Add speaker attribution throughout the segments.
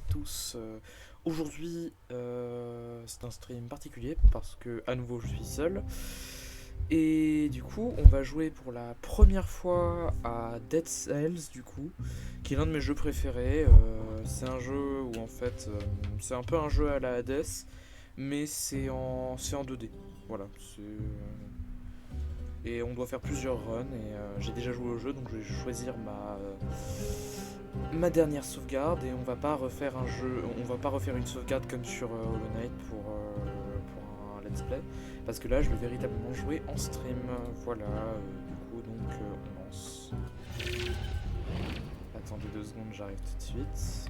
Speaker 1: tous. Aujourd'hui, c'est un stream particulier parce que à nouveau je suis seul. Et du coup, on va jouer pour la première fois à Dead Cells, du coup, qui est l'un de mes jeux préférés. C'est un jeu où en fait, c'est un peu un jeu à la Hades, mais c'est en 2D. Voilà. Et on doit faire plusieurs runs. Et j'ai déjà joué au jeu, donc je vais choisir ma dernière sauvegarde. Et on va pas refaire un jeu, on va pas refaire une sauvegarde comme sur Hollow Knight pour un let's play, parce que là je vais véritablement jouer en stream. Voilà, du coup donc on lance. Attendez 2 secondes, j'arrive tout de suite.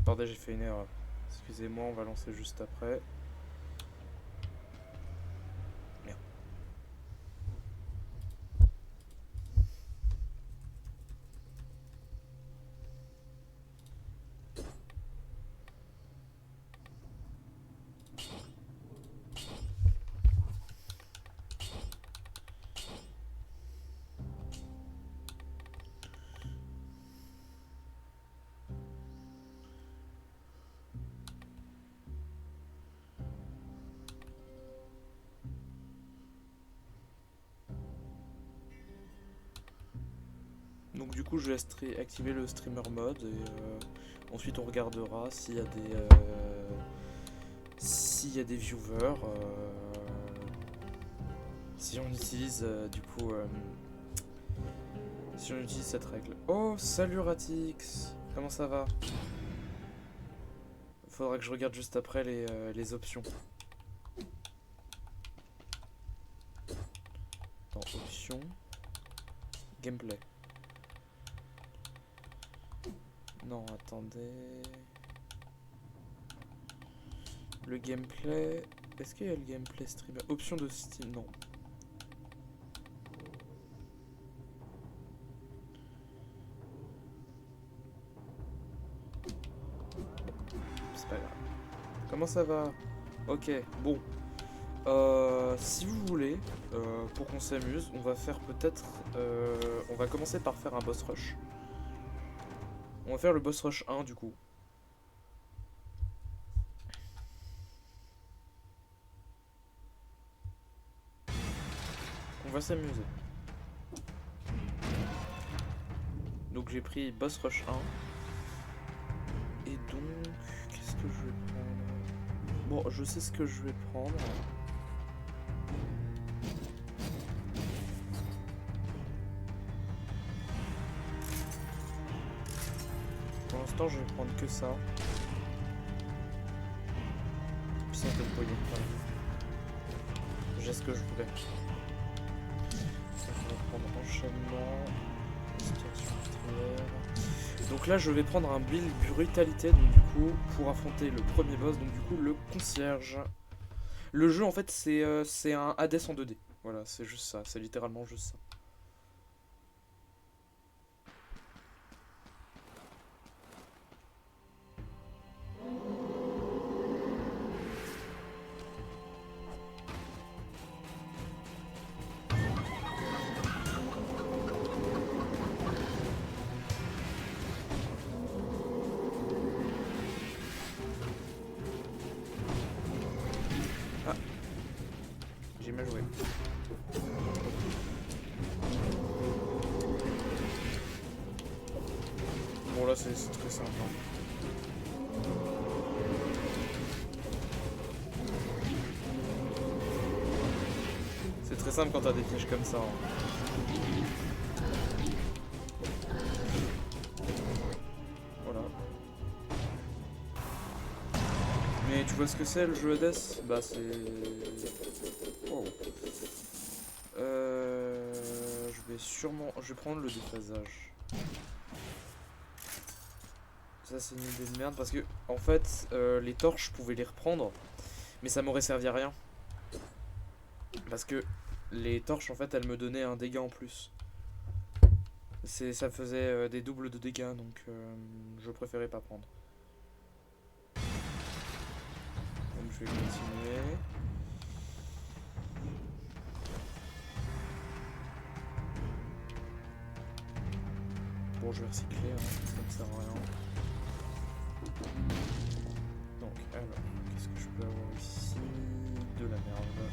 Speaker 1: Attendez, j'ai fait une erreur. Excusez-moi, on va lancer juste après. Merde. Donc du coup je laisse activer le streamer mode et ensuite on regardera s'il y a des viewers, si on utilise si on utilise cette règle. Oh salut Ratix, comment ça va? Faudra que je regarde juste après les options. Dans options, gameplay. Non, attendez. Le gameplay. Est-ce qu'il y a le gameplay streamer? Option de Steam, non. C'est pas grave. Comment ça va? Ok, bon. Si vous voulez, pour qu'on s'amuse, on va faire peut-être. On va commencer par faire un boss rush. On va faire le boss rush 1 du coup. On va s'amuser. Donc j'ai pris boss rush 1. Et donc, qu'est-ce que je vais prendre? Bon, je sais ce que je vais prendre. Pour l'instant, je vais prendre que ça. Puis ça peut me poigner. Voilà. J'ai ce que je voulais. Donc, on va prendre enchaînement. Inspiration meurtrière. Donc là, je vais prendre un build brutalité, donc du coup, pour affronter le premier boss, donc du coup, le concierge. Le jeu, en fait, c'est un Hades en 2D. Voilà, c'est juste ça. C'est littéralement juste ça. Ah, j'ai mal joué. Bon, là, c'est très simple. Hein. C'est très simple quand t'as des pièges comme ça. Hein. Voilà. Mais tu vois ce que c'est le jeu Hades? Bah c'est... Oh. Je vais prendre le déphasage. Ça c'est une idée de merde parce que en fait les torches je pouvais les reprendre, mais ça m'aurait servi à rien. Parce que les torches en fait elles me donnaient un dégât en plus. Ça faisait des doubles de dégâts, donc je préférais pas prendre. Donc je vais continuer. Bon, je vais recycler, hein, ça ne sert à rien. Donc, alors, qu'est-ce que je peux avoir ici? De la merde.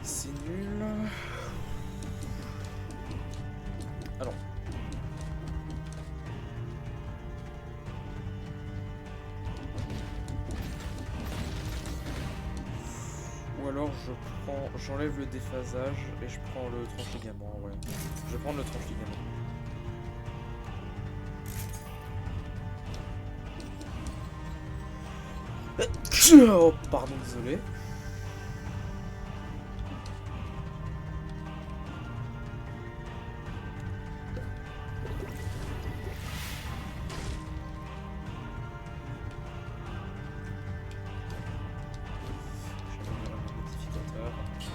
Speaker 1: C'est nul. Alors. Ou alors j'enlève le déphasage et je prends le tranche-ligament, ouais. Je vais prendre le tranche-ligament. Oh, pardon, désolé.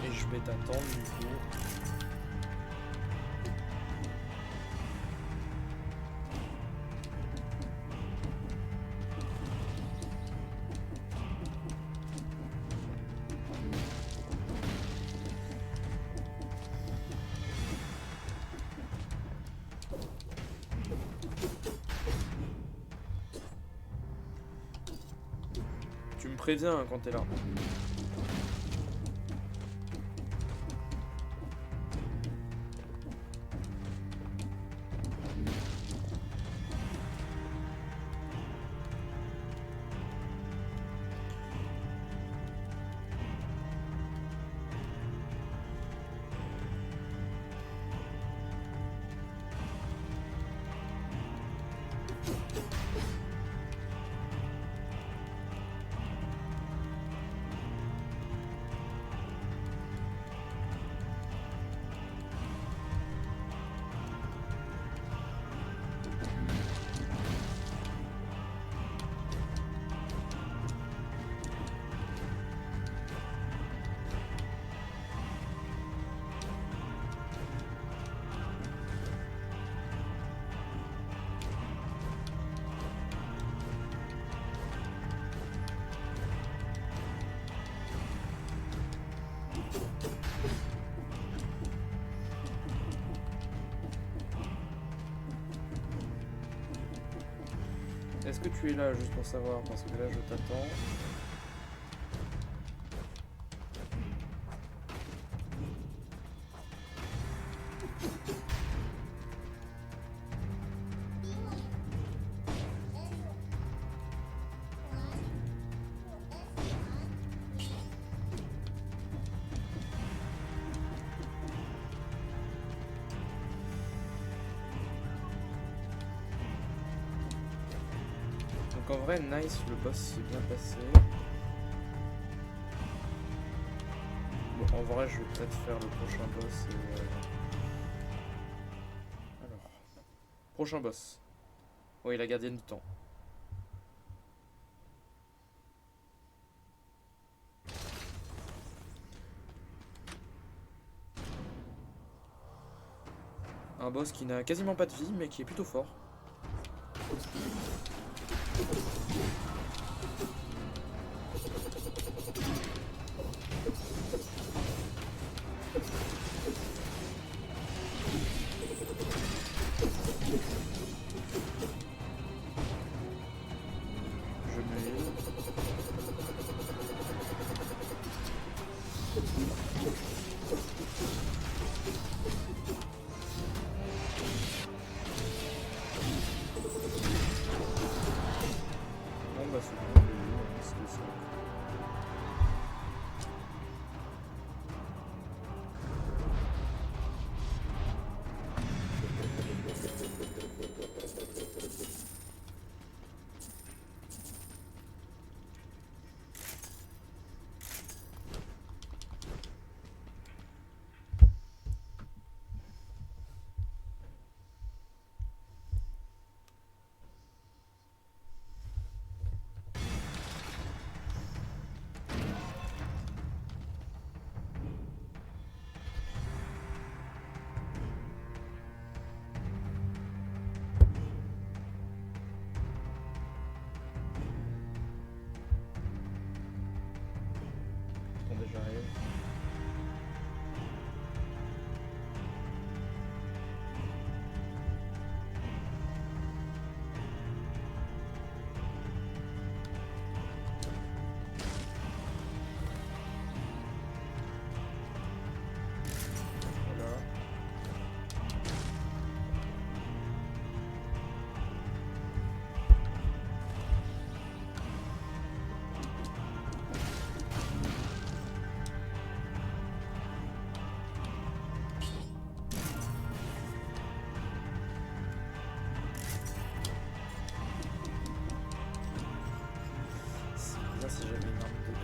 Speaker 1: Et je vais t'attendre du coup. Tu me préviens hein, quand t'es là. Est-ce que tu es là juste pour savoir? Parce que là je t'attends. Donc en vrai, nice, le boss s'est bien passé. Bon, en vrai, je vais peut-être faire le prochain boss. Alors, prochain boss. Oui, la gardienne du temps. Un boss qui n'a quasiment pas de vie, mais qui est plutôt fort. Je me heal.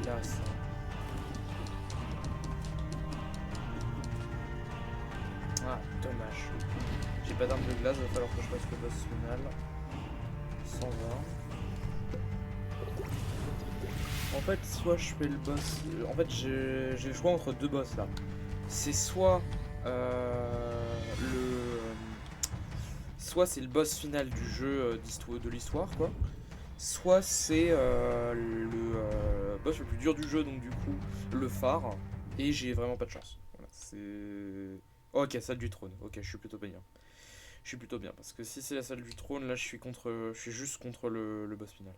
Speaker 1: Intéressant. Ah, dommage. J'ai pas d'arme de glace, il va falloir que je passe le boss final. 120. En fait, soit je fais le boss... En fait, j'ai le choix entre deux boss là. C'est soit soit c'est le boss final du jeu de l'histoire, quoi. Soit c'est le boss le plus dur du jeu, donc du coup, le phare. Et j'ai vraiment pas de chance. Voilà, c'est... Ok, salle du trône. Ok, je suis plutôt bien. Je suis plutôt bien, parce que si c'est la salle du trône, là, je suis juste contre le boss final.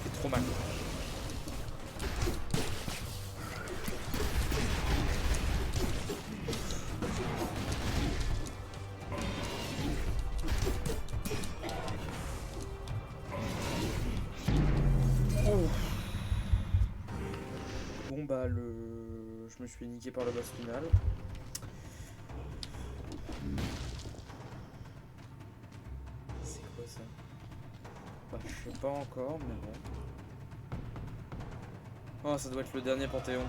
Speaker 1: C'est trop mal. Oh. Bon bah je me suis niqué par le boss final. C'est quoi ça? Bah je sais pas encore mais bon. Oh ça doit être le dernier Panthéon.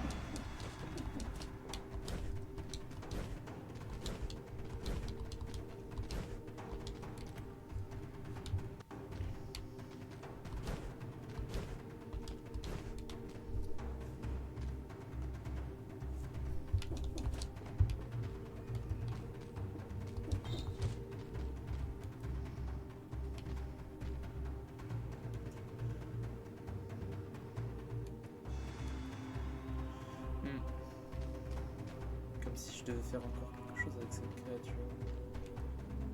Speaker 1: Comme si je devais faire encore quelque chose avec cette créature.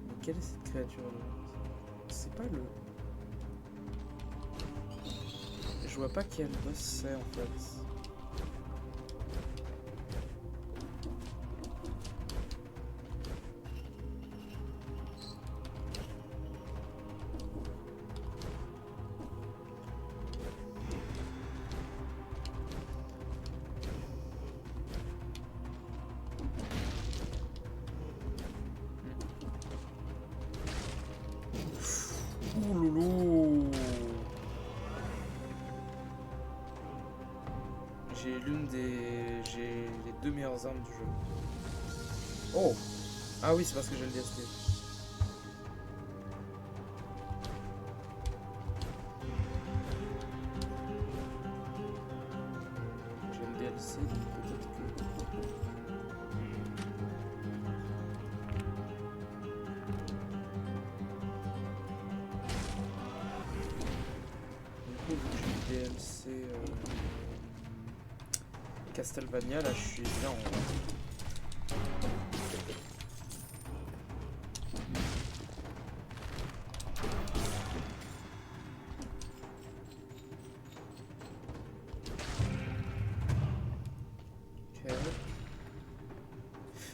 Speaker 1: Mais quelle est cette créature là? C'est pas le... Je vois pas quel boss c'est en fait. Ouh loulou. J'ai les deux meilleures armes du jeu. Oh. Ah oui, c'est parce que j'ai le DSP. J'ai le DLC, peut-être que... Du coup, vu que j'ai le DLC Castlevania, là je suis bien en...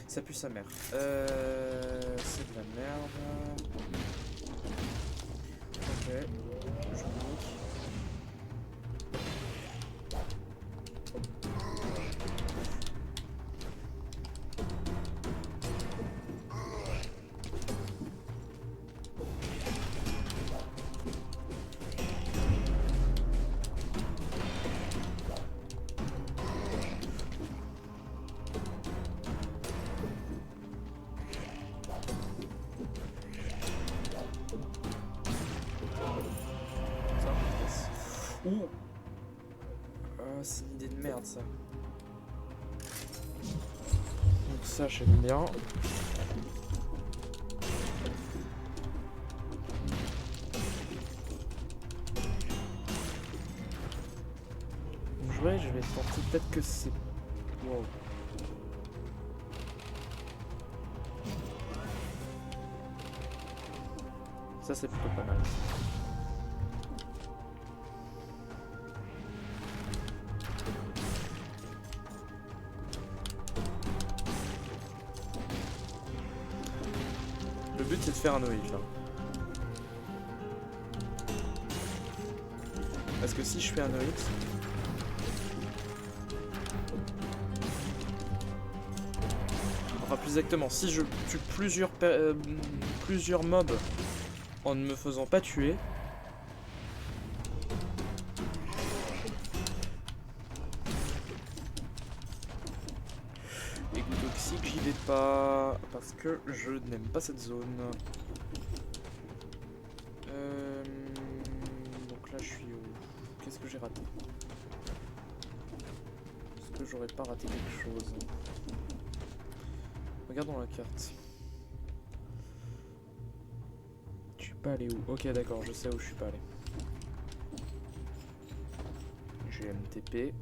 Speaker 1: Ça pue sa mère. C'est de la merde. Ok. Je nique. Ouh. C'est une idée de merde ça. Donc ça j'aime bien. Ouais, je vais tenter peut-être que c'est... Wow. Ça c'est plutôt pas mal. faire un no hit là. Parce que si je fais un no hit... Enfin plus exactement, si je tue plusieurs mobs en ne me faisant pas tuer... Égout toxique, j'y vais pas parce que je n'aime pas cette zone. Donc là je suis où? Qu'est-ce que j'ai raté? Est-ce que j'aurais pas raté quelque chose? Regardons la carte. Je suis pas allé où? Ok d'accord, je sais où je suis pas allé. J'ai MTP.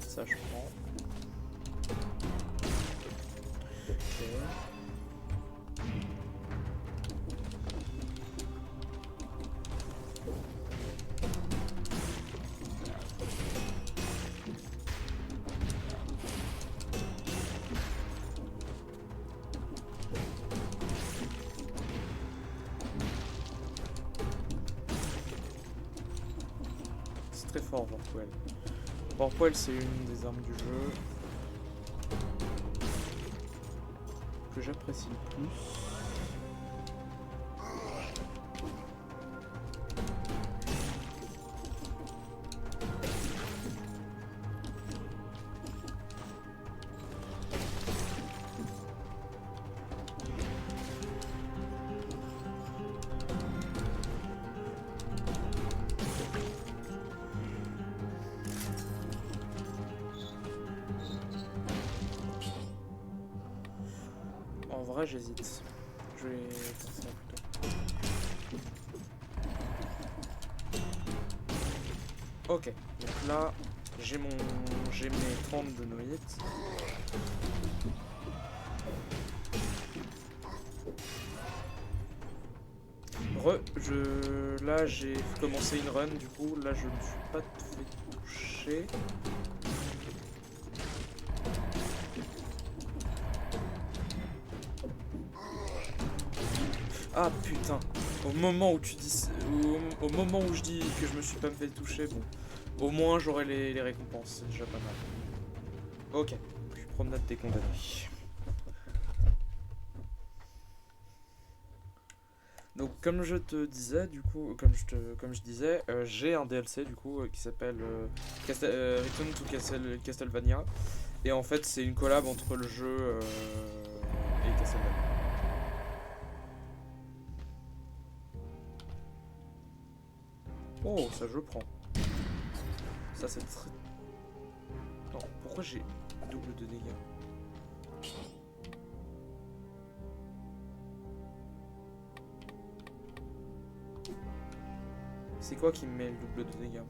Speaker 1: Ça je prends. Ok. C'est très fort Vorpwell. Vorpwell c'est une des armes du jeu que j'apprécie le plus. En vrai, j'hésite. Je vais faire ça plutôt. Ok, donc là, j'ai mes 30 de no hit. Là, j'ai commencé une run, du coup, là, je me suis pas fait toucher. Ah putain, au moment où tu dis, au moment où je dis que je me suis pas fait toucher, bon, au moins j'aurai les récompenses, c'est déjà pas mal. Ok, puis promenade des condamnés. Donc comme je te disais, du coup, comme je disais, j'ai un DLC du coup qui s'appelle Return to Castlevania, et en fait c'est une collab entre le jeu et Castlevania. Oh, ça je prends. Ça c'est très... Non, pourquoi j'ai double de dégâts? C'est quoi qui me met le double de dégâts?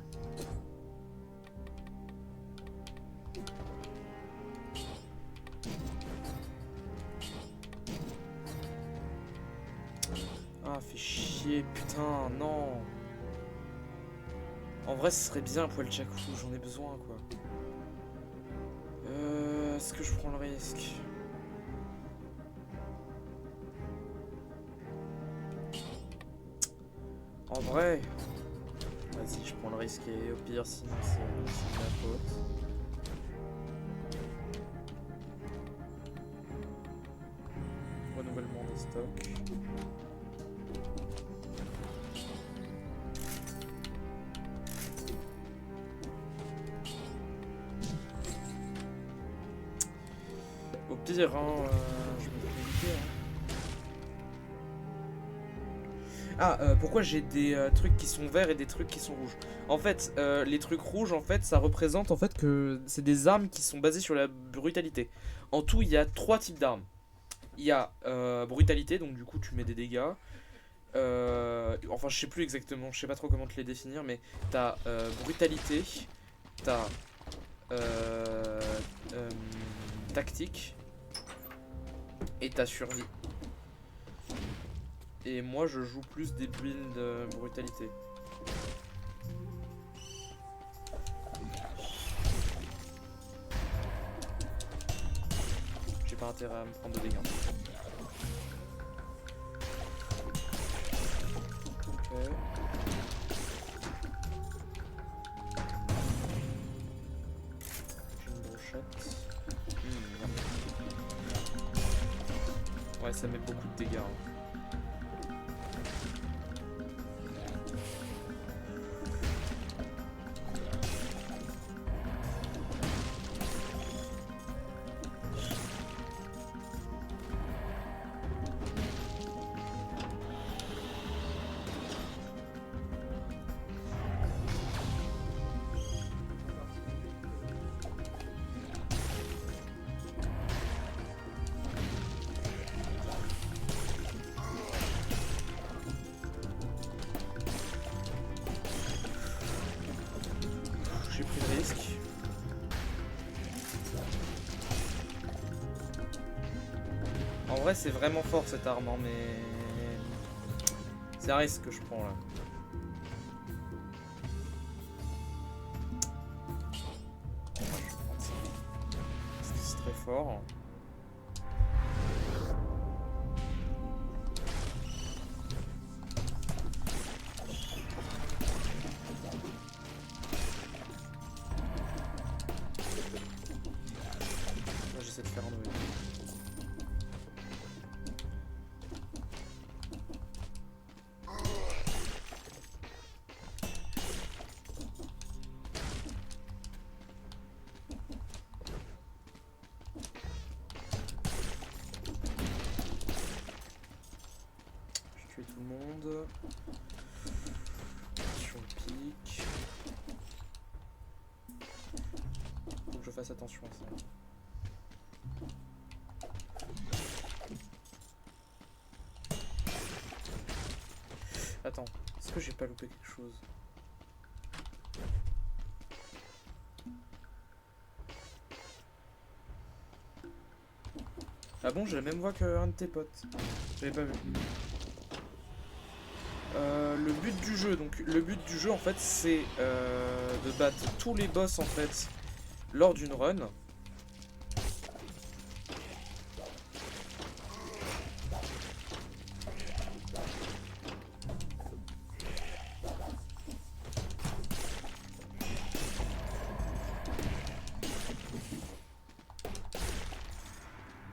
Speaker 1: Ah, fait chier, putain, non. En vrai, ce serait bien pour le Chaku, j'en ai besoin, quoi. Est-ce que je prends le risque? En vrai, vas-y, je prends le risque et au pire, sinon c'est ma faute. Renouvellement des stocks. Au pire, hein, je me fais éviter, hein. Ah, pourquoi j'ai des trucs qui sont verts et des trucs qui sont rouges? En fait, les trucs rouges, en fait, ça représente en fait que c'est des armes qui sont basées sur la brutalité. En tout, il y a 3 types d'armes. Il y a brutalité, donc du coup tu mets des dégâts. Enfin, je sais plus exactement, je sais pas trop comment te les définir, mais t'as brutalité, t'as tactique et t'as survie. Et moi je joue plus des builds brutalité. pas intérêt à me prendre de dégâts. Ok. J'ai une brochette. Ouais, ça met beaucoup de dégâts. Hein. J'ai pris le risque. En vrai, c'est vraiment fort cette arme, hein, mais c'est un risque que je prends là. C'est très fort. J'essaie de faire un nouveau. Tuer tout le monde. Attention au pic. Faut que je fasse attention à ça. Attends, est-ce que j'ai pas loupé quelque chose? Ah bon, j'ai la même voix qu'un de tes potes. J'avais pas vu. Le but du jeu, donc le but du jeu en fait c'est de battre tous les boss en fait lors d'une run.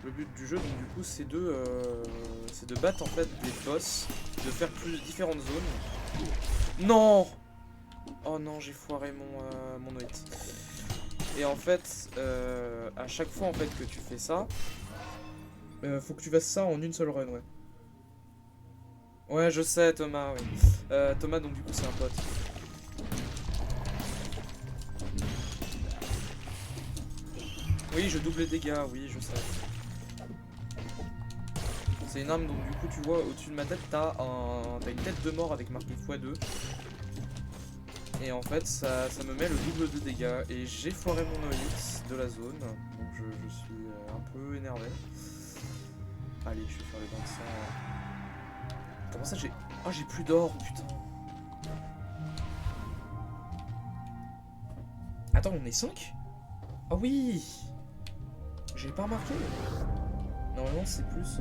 Speaker 1: Le but du jeu donc du coup c'est de battre en fait des boss, de faire différentes zones. Non! Oh non, j'ai foiré mon no hit. Et en fait, à chaque fois en fait que tu fais ça, faut que tu fasses ça en une seule run, ouais. Ouais, je sais, Thomas, oui. Thomas, donc du coup, c'est un pote. Oui, je double les dégâts, oui, je sais. C'est une arme, donc du coup, tu vois, au-dessus de ma tête, t'as une tête de mort avec marqué x2. Et en fait, ça me met le double de dégâts. Et j'ai foiré mon no-hit de la zone. Donc je suis un peu énervé. Allez, je vais faire les 25. Comment ça, j'ai... Oh, j'ai plus d'or, putain. Attends, on est 5? Ah oui! J'ai pas remarqué. Normalement, c'est plus...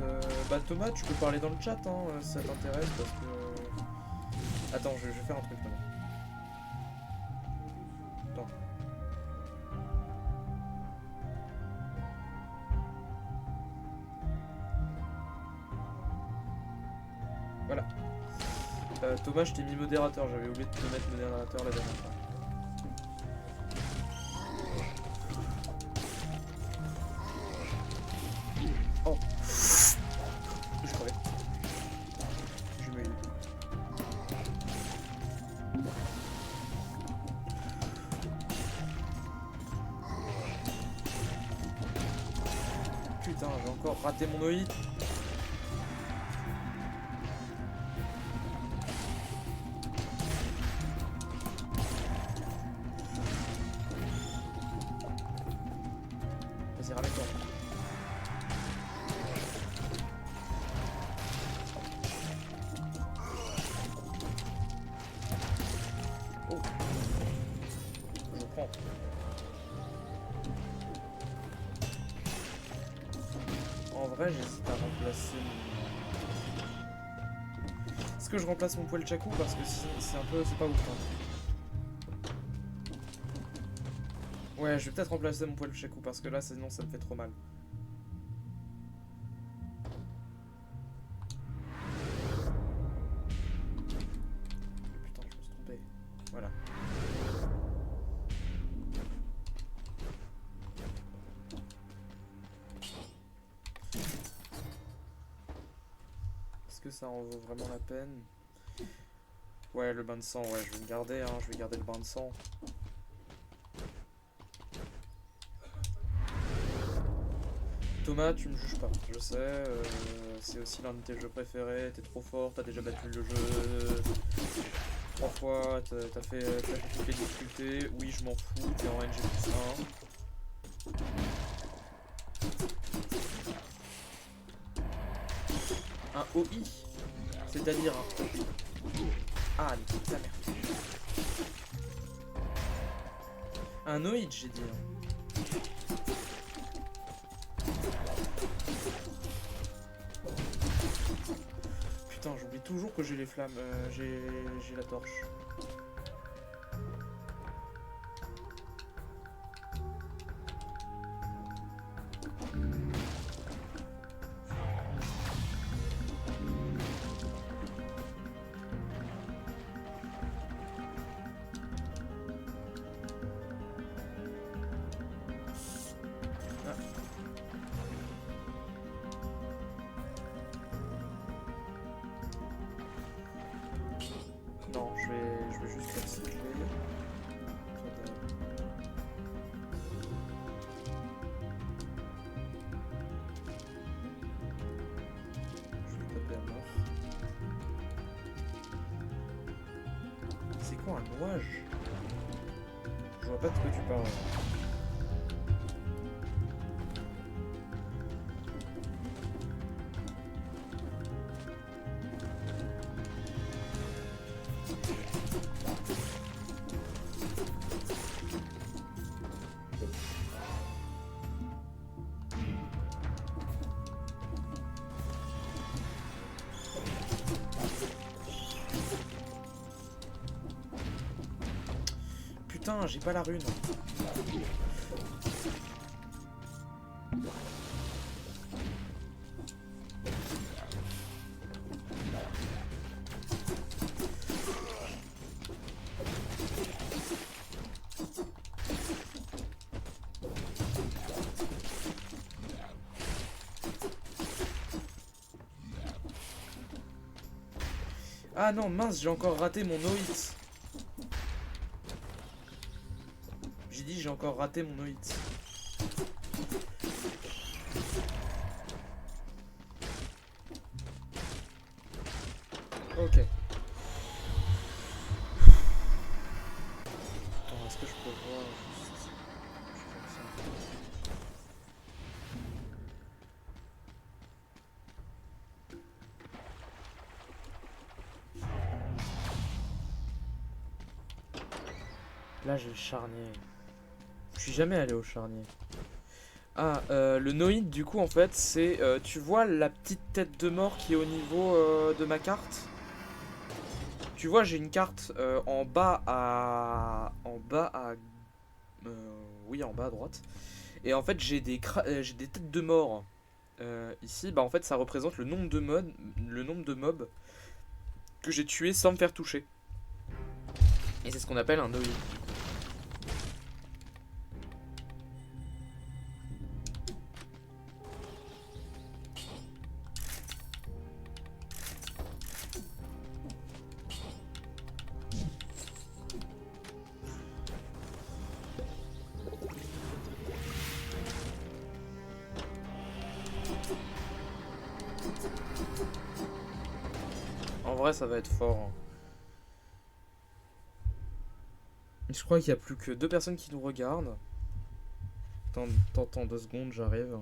Speaker 1: Bah, Thomas, tu peux parler dans le chat, hein, si ça t'intéresse, parce que... Attends, je vais faire un truc, Thomas. Attends. Voilà. Thomas, je t'ai mis modérateur, j'avais oublié de te mettre modérateur la dernière fois. Oh. Je crevais. Je me... Putain, j'ai encore raté mon OI. Vas-y, ramène-toi. Oh. Je prends. vrai, j'hésite à remplacer mon... Est-ce que je remplace mon poil Chakou? Parce que c'est un peu... C'est pas ouf, hein. Ouais, je vais peut-être remplacer mon poil Chakou parce que là, sinon, ça me fait trop mal. Putain, je me suis trompé. Voilà. Est-ce que ça en vaut vraiment la peine? Ouais, le bain de sang, ouais, je vais le garder, hein, je vais garder le bain de sang. Thomas, tu me juges pas, je sais, c'est aussi l'un de tes jeux préférés, t'es trop fort, t'as déjà battu le jeu 3 fois, t'as fait toutes les difficultés, oui je m'en fous, t'es en NG+1. Un OI, c'est-à-dire un... Ah, nique ta mère. Un OID, j'ai dit. Putain, j'oublie toujours que j'ai les flammes, j'ai la torche. Non, je vais juste recycler. Je vais taper à mort. C'est quoi un nuage? Je vois pas de quoi tu parles. Putain, j'ai pas la rune. Ah non, mince, j'ai encore raté mon no-hit. J'ai dit j'ai encore raté mon no-hit. Ok. Attends, est-ce que je peux voir juste... Là j'ai le charnier. Je suis jamais allé au charnier. Ah, le no-hit du coup en fait c'est... tu vois la petite tête de mort qui est au niveau de ma carte? Tu vois j'ai une carte en bas à... En bas à... oui en bas à droite. Et en fait j'ai j'ai des têtes de mort ici. Bah en fait ça représente le nombre de mobs que j'ai tué sans me faire toucher. Et c'est ce qu'on appelle un no-hit. En vrai ça va être fort, hein. Je crois qu'il n'y a plus que 2 personnes qui nous regardent. Attends 2 secondes, j'arrive.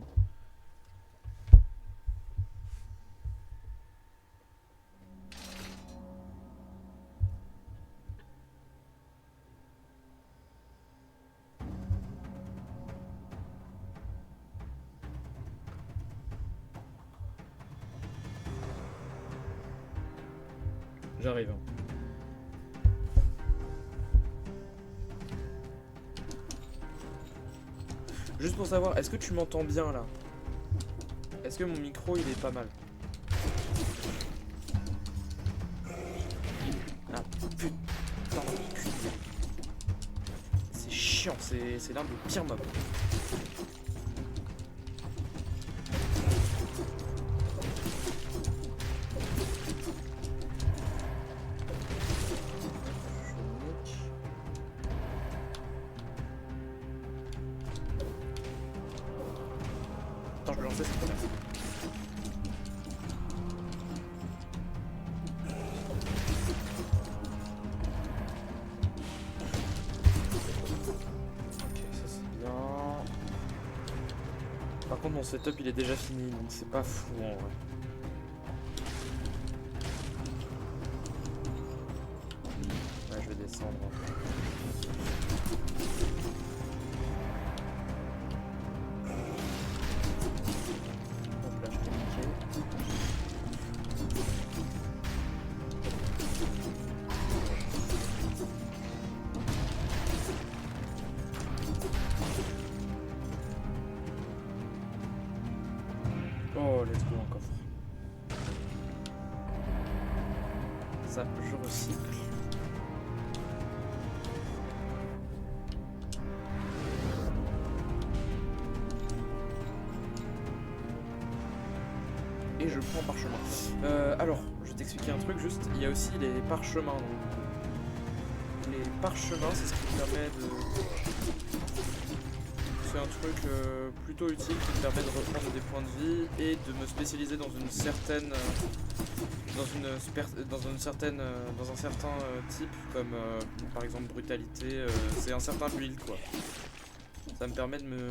Speaker 1: J'arrive. Hein. Juste pour savoir, est-ce que tu m'entends bien là? Est-ce que mon micro il est pas mal? Ah putain, c'est chiant, c'est l'un des pires mobs. Attends, je peux lancer cette première. Par contre mon setup il est déjà fini donc c'est pas fou en vrai. Ouais je vais descendre. Hop là je t'ai niqué. Oh, let's go, un coffre. Ça, je recycle. Et je prends parchemin. Alors, je vais t'expliquer un truc juste. Il y a aussi les parchemins. Donc. Les parchemins, c'est ce qui me permet de... C'est un truc plutôt utile qui me permet de reprendre des points de vie et de me spécialiser dans une certaine dans un certain type comme par exemple brutalité, c'est un certain build quoi. Ça me permet de me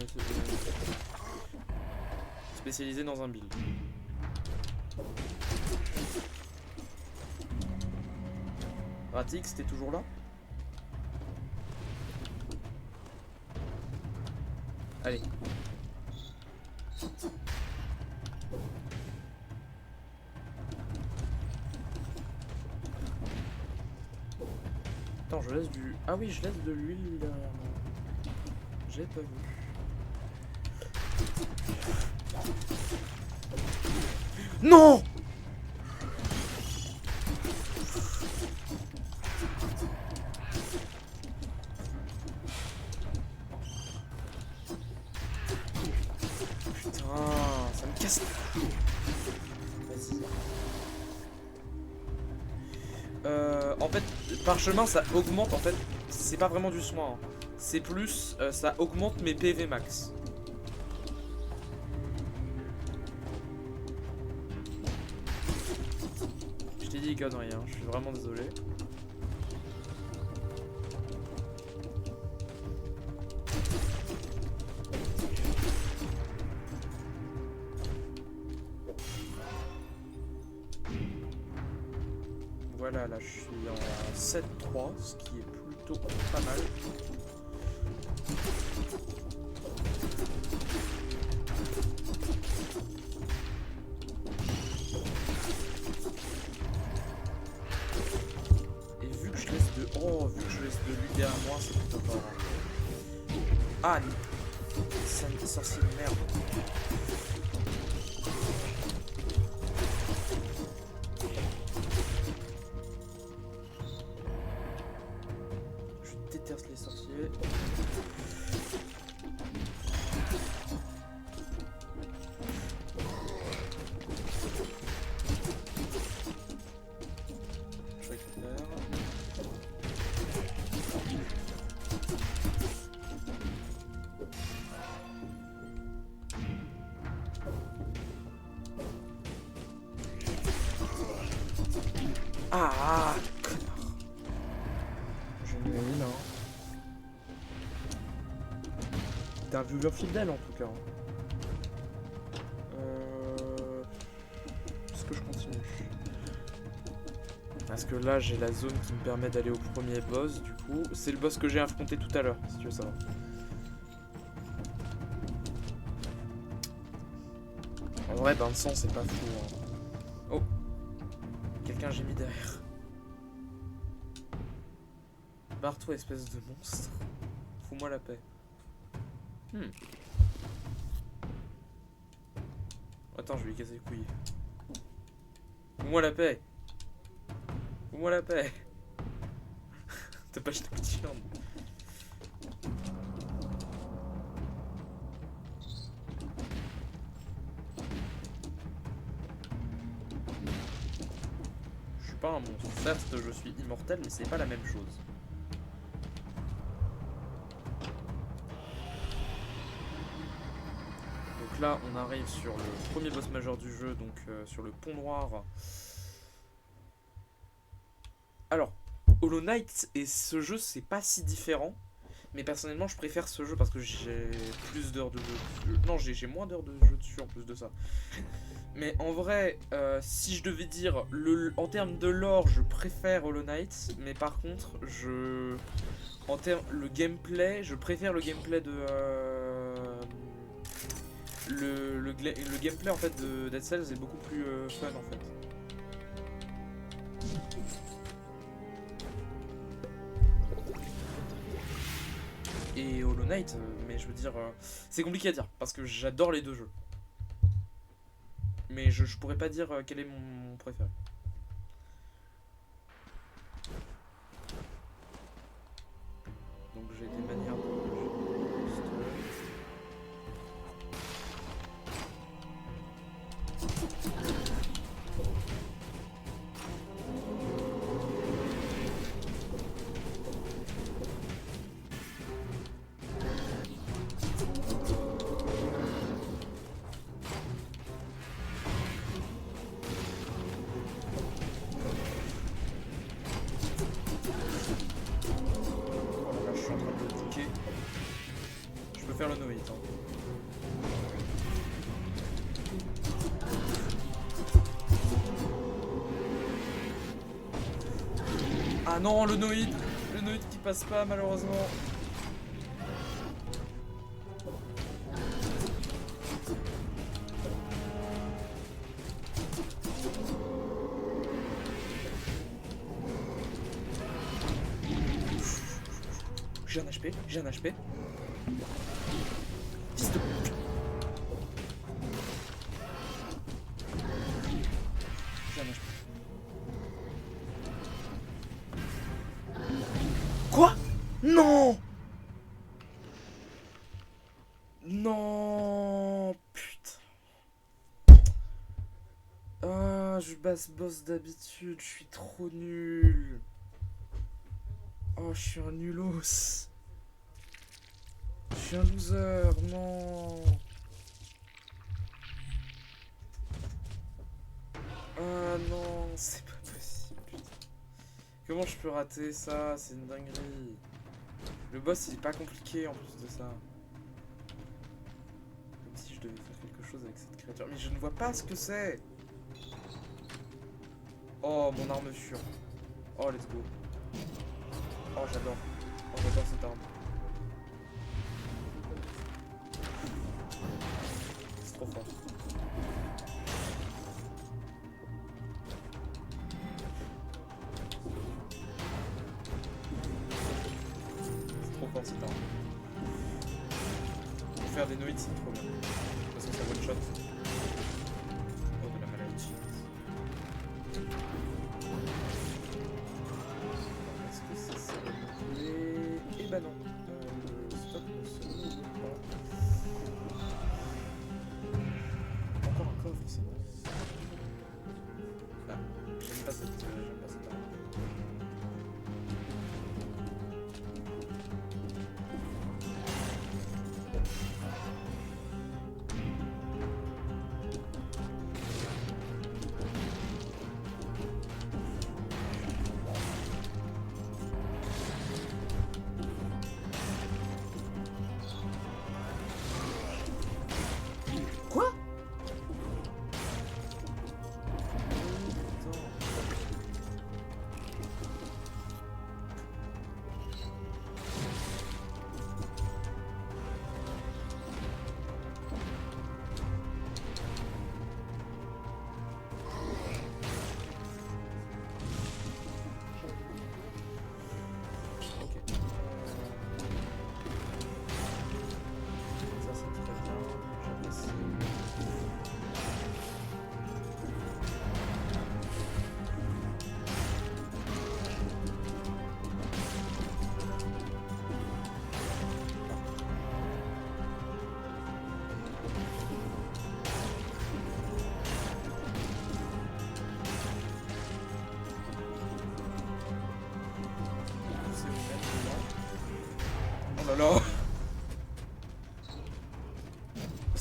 Speaker 1: spécialiser dans un build. Ratix, t'es toujours là? Allez. Attends, je laisse du... Ah oui, je laisse de l'huile... J'ai pas vu. Non! Ça me casse. Vas-y. En fait, parchemin ça augmente en fait. C'est pas vraiment du soin. Hein. C'est plus, ça augmente mes PV max. Je t'ai dit conneries, hein. Je suis vraiment désolé. Voilà, là je suis en 7-3, ce qui est plutôt pas mal. Et vu que je laisse de... Oh, vu que je laisse de l'huile derrière moi, c'est plutôt pas mal. Ah, ça me sorcier de merde. Les sorciers. Je récupère. Ah, connard. Je me mets là. T'es un viewer fidèle en tout cas. Est-ce que je continue? Parce que là j'ai la zone qui me permet d'aller au premier boss du coup. C'est le boss que j'ai affronté tout à l'heure si tu veux savoir. En vrai bain de sang c'est pas fou. Hein. Oh, quelqu'un j'ai mis derrière. Barre-toi, espèce de monstre. Fous-moi la paix. Attends, je vais lui casser les couilles. Fous-moi la paix. Fous-moi la paix. T'as pas jeté petit chien. Je suis pas un monstre. Certes, je suis immortel, mais c'est pas la même chose. Donc là, on arrive sur le premier boss majeur du jeu, donc sur le pont noir. Alors, Hollow Knight et ce jeu, c'est pas si différent. Mais personnellement, je préfère ce jeu parce que j'ai plus d'heures de jeu. Non, j'ai moins d'heures de jeu dessus en plus de ça. Mais en vrai, si je devais dire, en termes de lore, je préfère Hollow Knight. Mais par contre, en termes le gameplay, je préfère le gameplay de... le gameplay en fait de Dead Cells est beaucoup plus fun en fait. Et Hollow Knight, mais je veux dire, c'est compliqué à dire parce que j'adore les deux jeux. Mais je pourrais pas dire quel est mon préféré. Donc j'ai des manières de... Faire le no-hit. Hein. Ah non, le no-hit qui passe pas malheureusement. J'ai un HP, j'ai un HP. Fils de pute. J'ai un HP. Quoi? Non! Non! Putain. Ah, je basse boss d'habitude, je suis trop nul. Oh, je suis un nulos. Je suis un loser, non. Ah non, c'est pas possible, putain. Comment je peux rater ça? C'est une dinguerie. Le boss il est pas compliqué en plus de ça. Comme si je devais faire quelque chose avec cette créature. Mais je ne vois pas ce que c'est. Oh, mon arme fure. Oh, let's go. Oh, j'adore. Oh, j'adore cette arme. C'est trop fort. C'est trop fort cette arme. Pour faire des noïdes, c'est trop bien. Parce que ça one shot. Oh, de la maladie. Est-ce que c'est ça? Et bah non. Stop ne se ouvre pas. Encore un coffre, c'est bon. Ah, j'aime pas cette arme.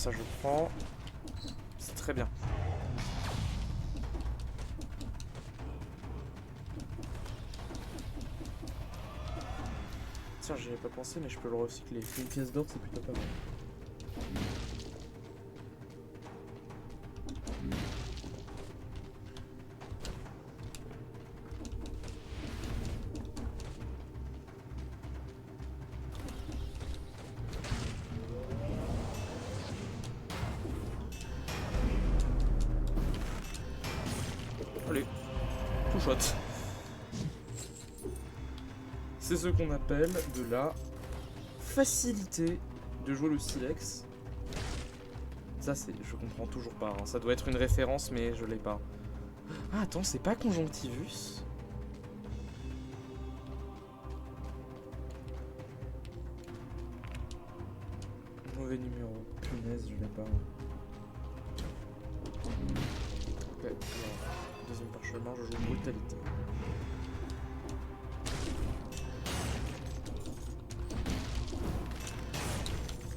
Speaker 1: ça je prends. C'est très bien. Tiens, j'y avais pas pensé, mais je peux le recycler. Une pièce d'or, c'est plutôt pas mal. Allez, tout shot. C'est ce qu'on appelle de la facilité de jouer le silex. Ça, c'est, je comprends toujours pas. Hein. Ça doit être une référence, mais je l'ai pas. Ah, attends, c'est pas Conjonctivus? Mauvais numéro. Punaise, je l'ai pas. Ok, alors, deuxième parchemin, je joue brutalité.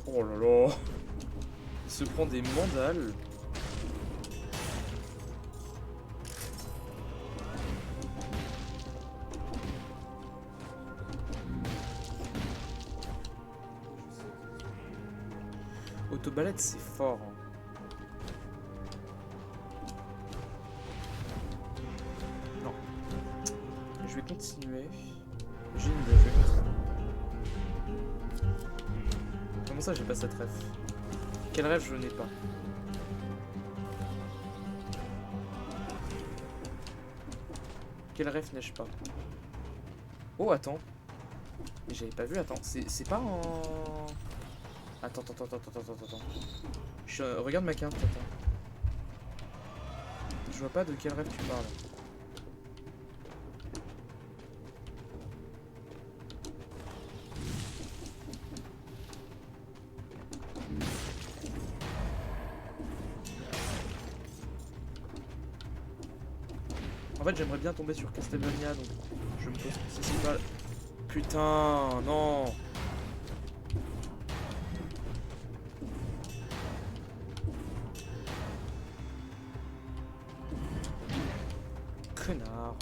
Speaker 1: Oh là là! Il se prend des mandales. Autobalette, c'est fort. Hein. Non. Je vais continuer. J'ai une idée, je vais continuer. Comment ça, j'ai pas cette ref? Quel rêve je n'ai pas? Quel rêve n'ai-je pas? Oh, attends. Mais j'avais pas vu, attends. C'est pas en... Attends. Regarde ma carte, attends. Je vois pas de quel rêve tu parles. En fait, j'aimerais bien tomber sur Castlevania, donc je me pose si c'est pas... Putain, non. Connard.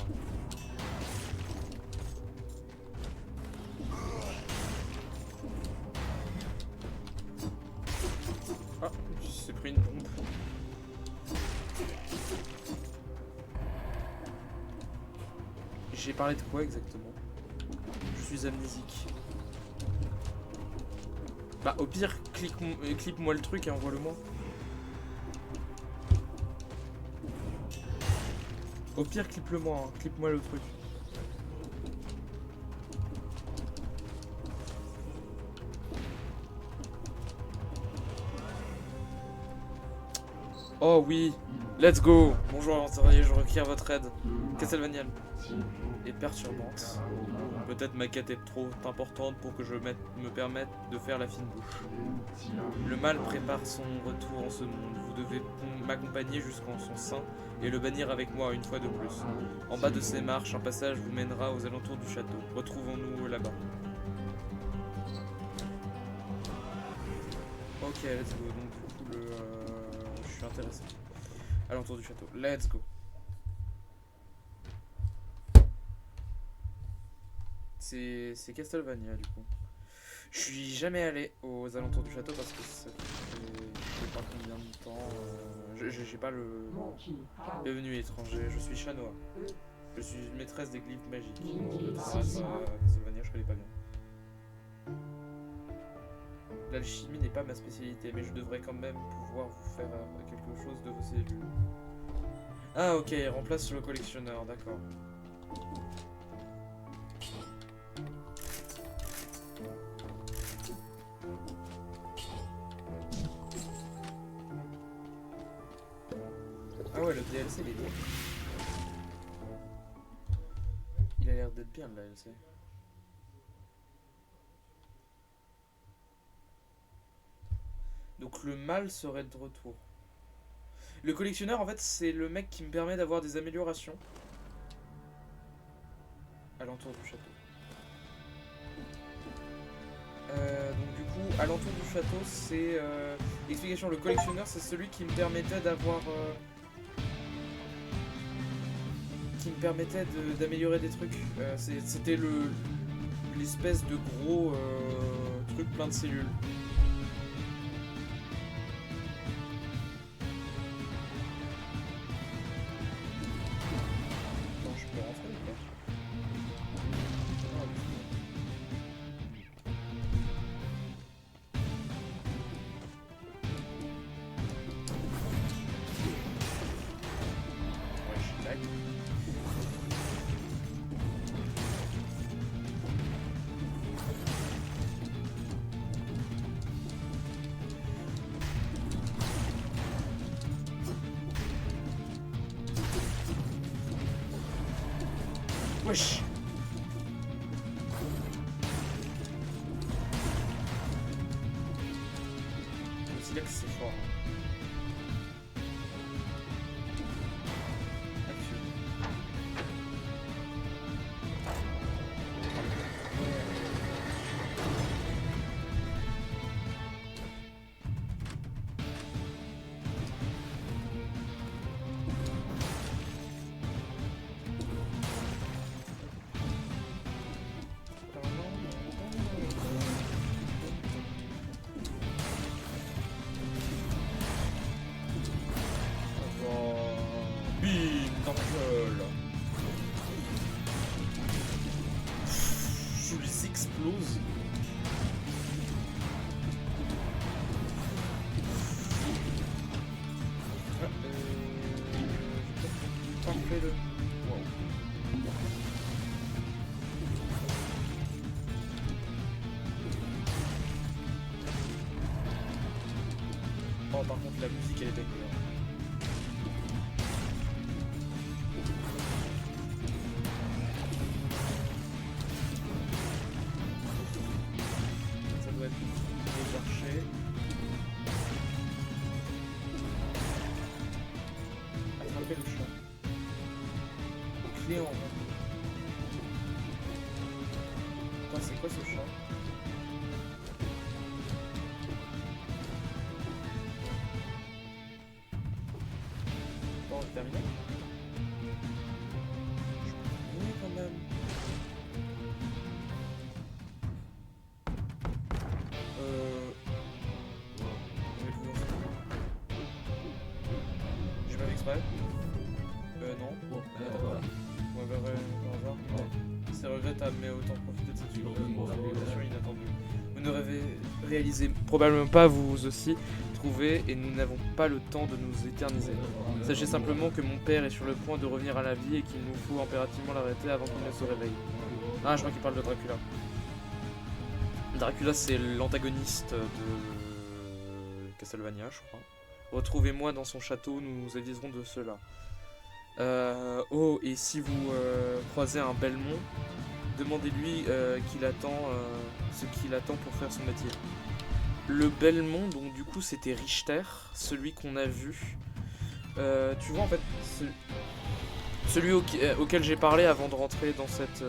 Speaker 1: Ah, il s'est pris une bombe. J'ai parlé de quoi exactement? Je suis amnésique. Bah au pire, clip-moi le truc et envoie-le-moi. Au pire, clip-le-moi, hein. Clip-moi le truc. Oh oui, let's go. Bonjour aventurier, je requiers votre aide. Castlevania est perturbante. Peut-être ma quête est trop importante pour que je me permette de faire la fine bouche. Le mal prépare son retour en ce monde. Vous devez m'accompagner jusqu'en son sein et le bannir avec moi une fois de plus. En bas de ces marches, un passage vous mènera aux alentours du château. Retrouvons-nous là-bas. Ok, let's go. Donc du coup, je suis intéressé. Alentour du château. Let's go. C'est Castlevania du coup. Je suis jamais allé aux alentours du château parce que ça fait je sais pas combien de temps. J'ai pas le. Bienvenue étranger, je suis chanois. Je suis maîtresse des glyphes magiques. Castlevania, je connais pas bien. L'alchimie n'est pas ma spécialité, mais je devrais quand même pouvoir vous faire quelque chose de vos cellules. Ah ok, remplace le collectionneur, d'accord. Ah ouais, le DLC il est bien. Il a l'air d'être bien le DLC. Donc le mal serait de retour. Le collectionneur en fait c'est le mec qui me permet d'avoir des améliorations. Alentour du château. Donc du coup, alentour du château c'est Explication, le collectionneur c'est celui qui me permettait d'avoir... qui me permettait d'améliorer des trucs. C'était l'espèce de gros truc plein de cellules. Attends, je peux rentrer ou pas? Ah, ouais, je suis tac. Wesh. C'est là que c'est fort. Action. Bim dans ta gueule. Celui-ci explose. Parfait le. Wow. Oh, par contre, la musique elle est belle. Ça doit être les archers. Attraper le chat. Clé en main. Attends, c'est quoi ce chat? Bon, terminé. Oui, quand même. J'ai pas fait exprès. Non. C'est regrettable, mais autant profiter de cette réalisation inattendue. Vous ne réalisez probablement pas vous aussi trouver et nous n'avons pas le temps de nous éterniser. Sachez simplement que mon père est sur le point de revenir à la vie et qu'il nous faut impérativement l'arrêter avant qu'il ne se réveille. Ah, je crois qu'il parle de Dracula. Dracula, c'est l'antagoniste de Castlevania, je crois. Retrouvez-moi dans son château, nous vous aviserons de cela. Oh, et si vous croisez un Belmont, demandez-lui ce qu'il attend pour faire son métier. Le Belmont, donc du coup c'était Richter, celui qu'on a vu. Tu vois en fait, celui auquel j'ai parlé avant de rentrer dans cette...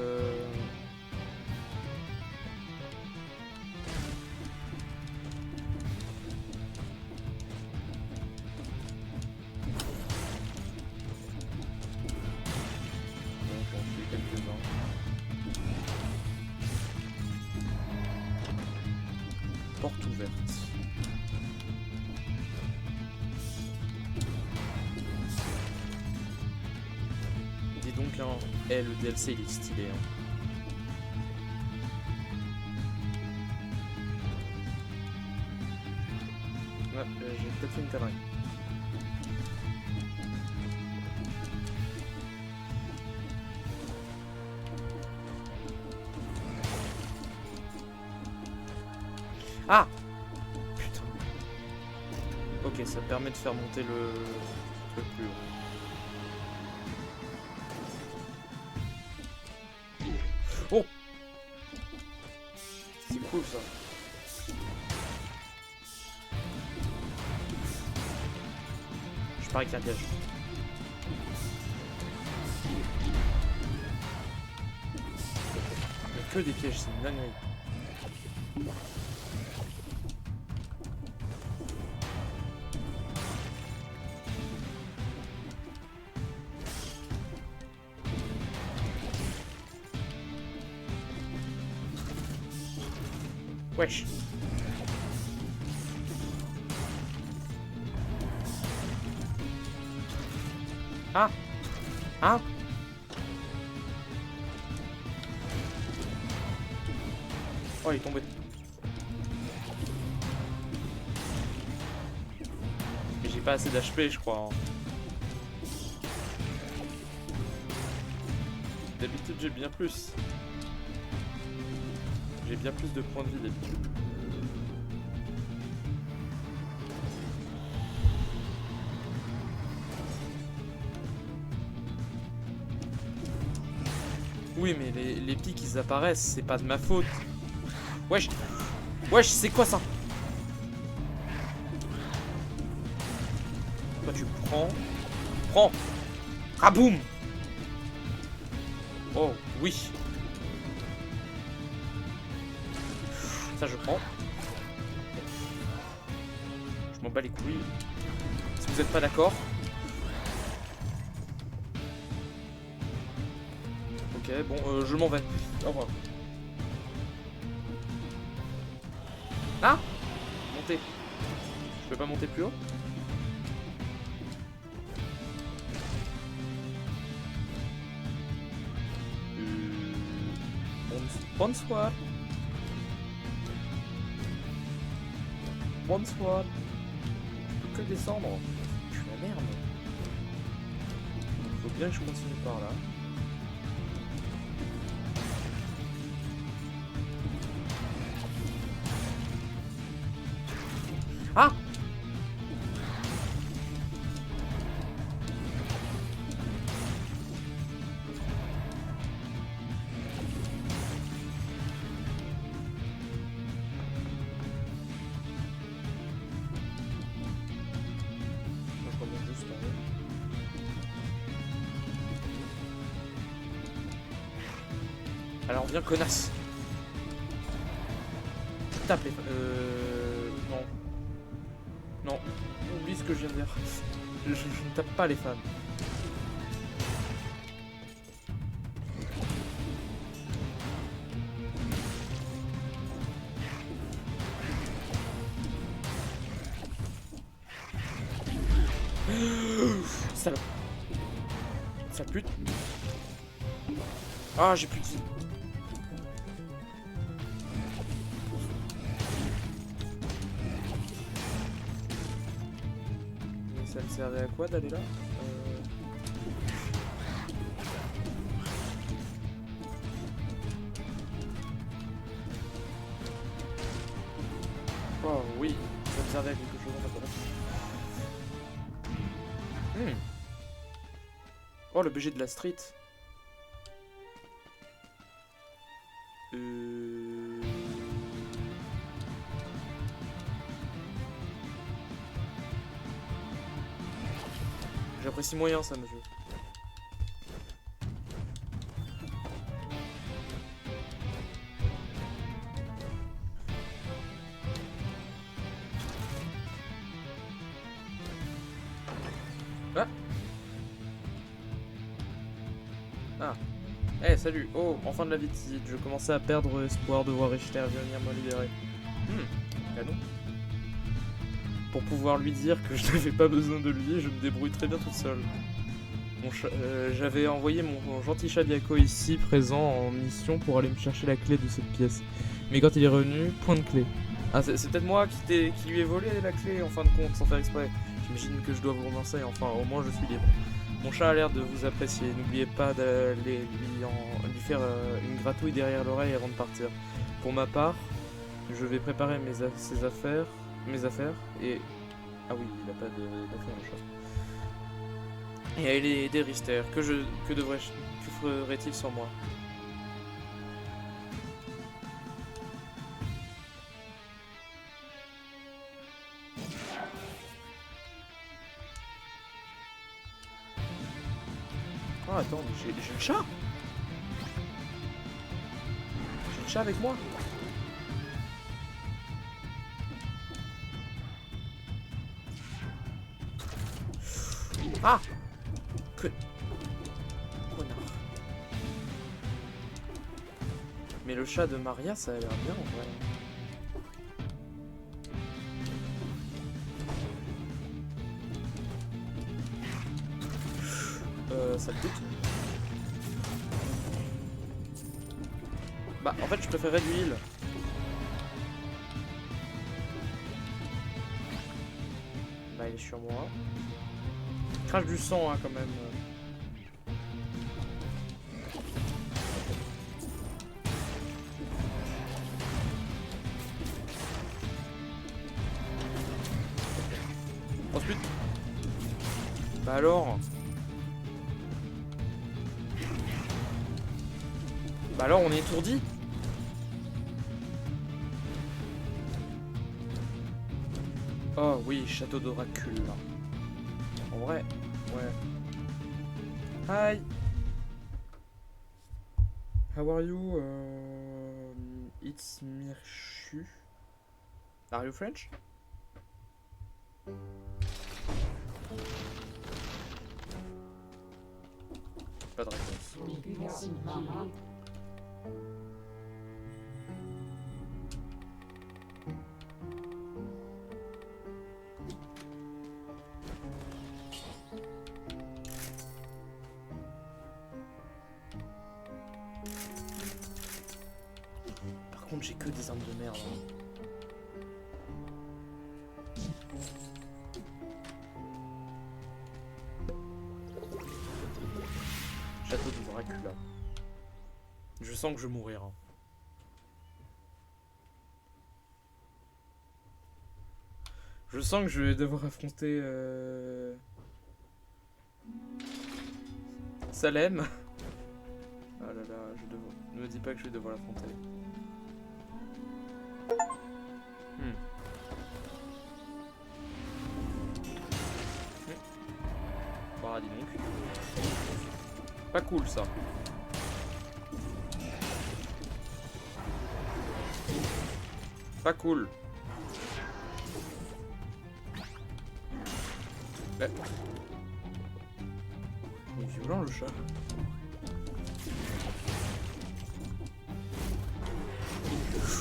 Speaker 1: Porte ouverte. Dis donc, hein, le DLC il est stylé. Hein. Ouais, j'ai peut-être fait une connerie. Ah! Putain. Ok, ça permet de faire monter le truc plus haut. Oh! C'est cool ça. Je parie qu'il y a un piège. Il n'y a que des pièges, c'est une dinguerie. Wesh. Ah. Ah. Oh, il est tombé. Mais j'ai pas assez d'HP, je crois. Hein. D'habitude, j'ai bien plus. J'ai bien plus de points de vie d'habitude. Oui, mais les pics, ils apparaissent, c'est pas de ma faute. Wesh. Wesh, c'est quoi ça? Toi, tu prends. Prends. Raboum. Oh, oui. Ça, je prends. Je m'en bats les couilles. Si vous êtes pas d'accord. Ok, bon, je m'en vais. Au revoir. Ah! Monter. Je peux pas monter plus haut? Bonsoir. Bonsoir. Je peux que descendre. Je suis la merde. Faut bien que je continue par là. Ah! Je remonte juste en haut. Alors viens, connasse. Tape les... Non. Non. Oublie ce que je viens de dire. Je ne tape pas les femmes. Salope. Ça pute. Ah, j'ai plus de vie. Mais ça me servait à quoi d'aller là? Oh oui, ça me servait à quelque chose en fait. Oh, le BG de la street. J'apprécie moyen ça, monsieur. Ah. Ah. Eh, hey, salut. Oh, enfin de la visite. Je commençais à perdre espoir de voir Richter venir me libérer. Canon. Pour pouvoir lui dire que je n'avais pas besoin de lui, je me débrouille très bien toute seule. J'avais envoyé mon gentil chat Diaco ici, présent en mission, pour aller me chercher la clé de cette pièce. Mais quand il est revenu, point de clé. Ah, c'est peut-être moi qui lui ai volé la clé en fin de compte, sans faire exprès. J'imagine que je dois vous remercier, enfin au moins je suis libre. Mon chat a l'air de vous apprécier, n'oubliez pas d'aller lui faire une gratouille derrière l'oreille avant de partir. Pour ma part, je vais préparer mes affaires, et... Ah oui, il n'a pas d'affaires le chat. Et aller aider Richter, que ferait-il sans moi? Ah attends, mais j'ai le chat. J'ai le chat avec moi. Ah, connard. Mais le chat de Maria, ça a l'air bien en vrai. ça le coûte. Bah en fait je préférerais du heal. Bah il est sur moi. Il crache du sang hein, quand même. Ensuite. Bah alors. Bah alors on est étourdi. Oh oui, château de Dracul. En vrai, ouais. Hi. How are you? It's Mirshu. Are you French? Pas de réponse. Par contre, j'ai que des armes de merde. Hein. Château du Dracula. Je sens que je vais mourir. Hein. Je sens que je vais devoir affronter Salem. Ah là là, ne me dis pas que je vais devoir l'affronter. Bah dis donc. Pas cool ça. Pas cool. Bah. Il est violent le chat.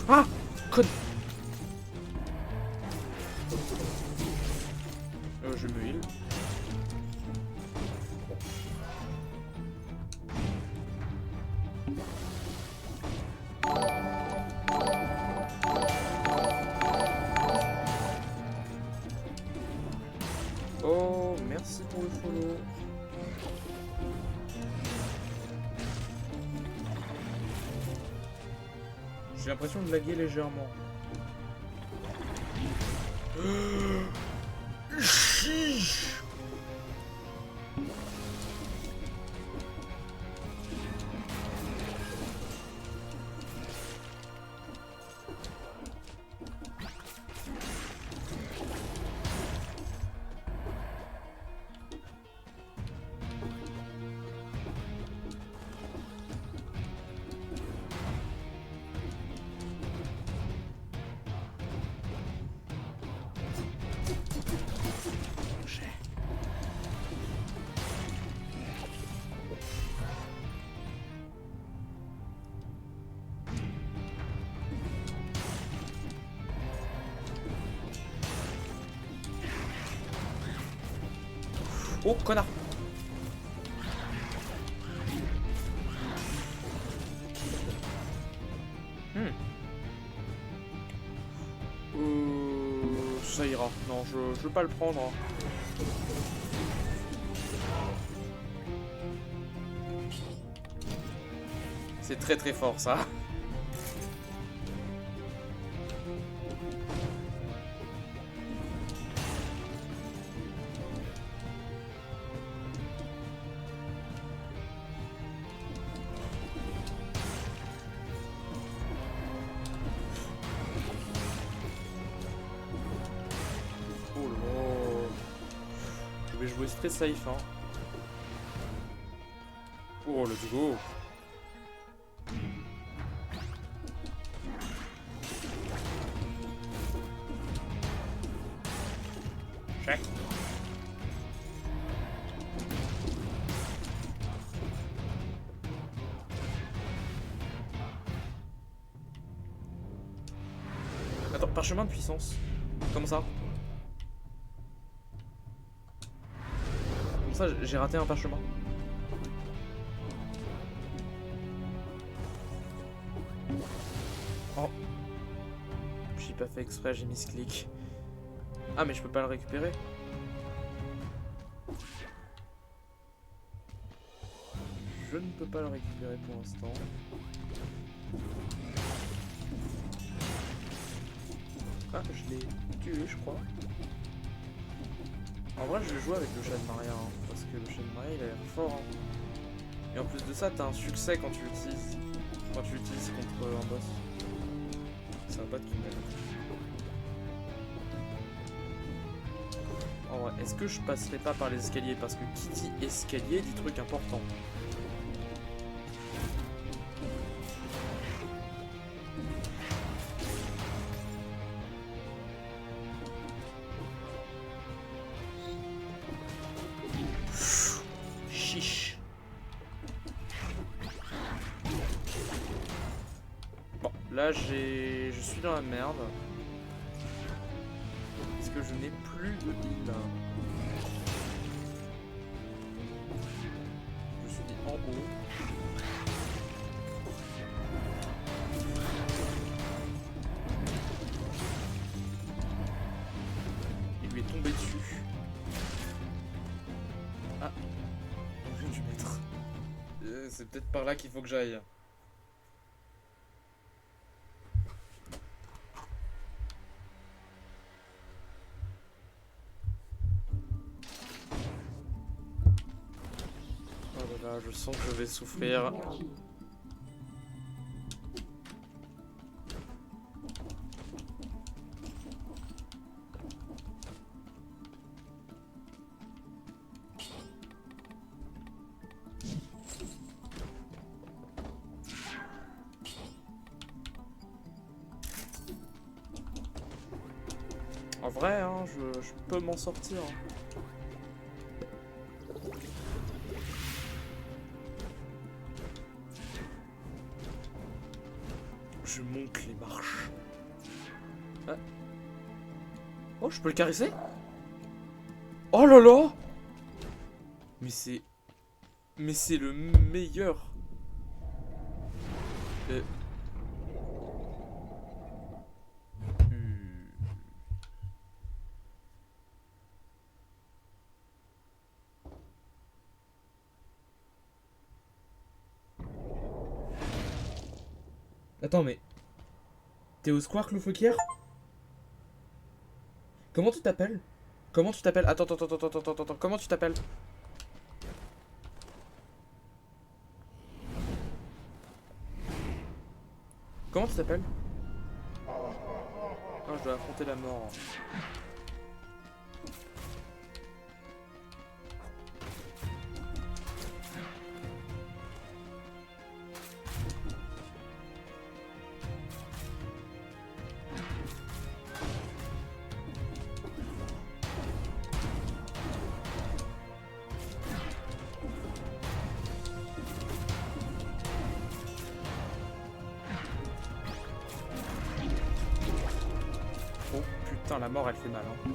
Speaker 1: Ah! Conne! Je me heal. Oh, merci pour le follow. J'ai l'impression de laguer légèrement. Chiche. Oh, connard! Ça ira. Non, je veux pas le prendre. Hein. C'est très très fort ça. Je vais jouer très safe. Hein. Oh, let's go. Check. Attends, parchemin de puissance. Comment ça? Comment ça, j'ai raté un parchemin? j'ai pas fait exprès, j'ai mis ce clic. Ah mais je peux pas le récupérer. Je ne peux pas le récupérer pour l'instant. Ah, je l'ai tué, je crois. En vrai, je vais jouer avec le chat de Maria, hein, parce que le chat de Maria, il a l'air fort. Hein. Et en plus de ça, t'as un succès quand tu l'utilises. Quand tu l'utilises contre un boss. C'est un bot qui m'aide. En vrai, est-ce que je passerai pas par les escaliers? Parce que qui dit escalier dit truc important. Chiche. Bon, là je suis dans la merde. Est-ce que je n'ai plus de heal? Je suis en haut. Il lui est tombé dessus. Ah, je viens du mettre. C'est peut-être par là qu'il faut que j'aille. Oh là là, je sens que je vais souffrir. En vrai, hein, je peux m'en sortir. Je monte les marches. Ah. Oh, je peux le caresser? Oh là là! Mais c'est le meilleur. Attends, mais... T'es au Squark, Loufoquière? Comment tu t'appelles? Comment tu t'appelles? Attends, attends. Comment tu t'appelles? Comment tu t'appelles? Oh, je dois affronter la mort. Oh putain, la mort elle fait mal. Hein.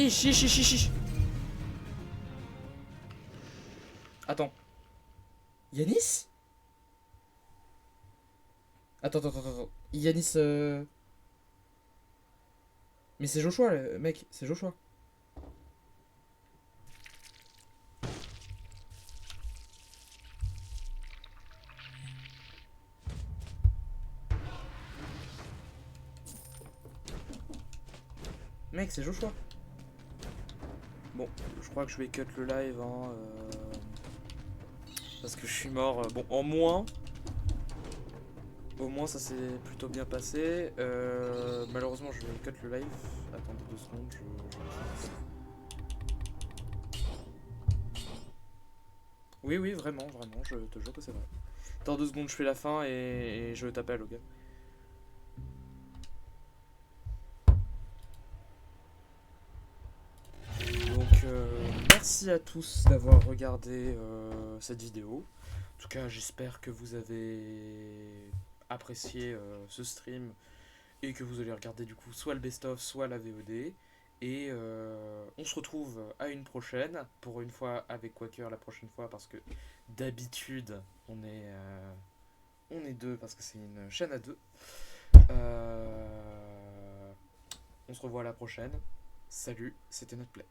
Speaker 1: Chiche. Attends. Yanis? Attends. Yanis. Mais c'est Joshua, mec, c'est Joshua. Mec, c'est Joshua. Bon, je crois que je vais cut le live, hein, parce que je suis mort. Bon, en moins. Au moins, ça s'est plutôt bien passé. Malheureusement, je vais cut le live. Attendez 2 secondes, Oui, vraiment, je te jure que c'est vrai. Attends 2 secondes, je fais la fin et je t'appelle, ok? Donc, merci à tous d'avoir regardé cette vidéo. En tout cas, j'espère que vous avez apprécié ce stream et que vous allez regarder du coup soit le best-of, soit la VOD. Et on se retrouve à une prochaine, pour une fois avec Quaker la prochaine fois, parce que d'habitude on est deux, parce que c'est une chaîne à deux. On se revoit à la prochaine. Salut, c'était notre play.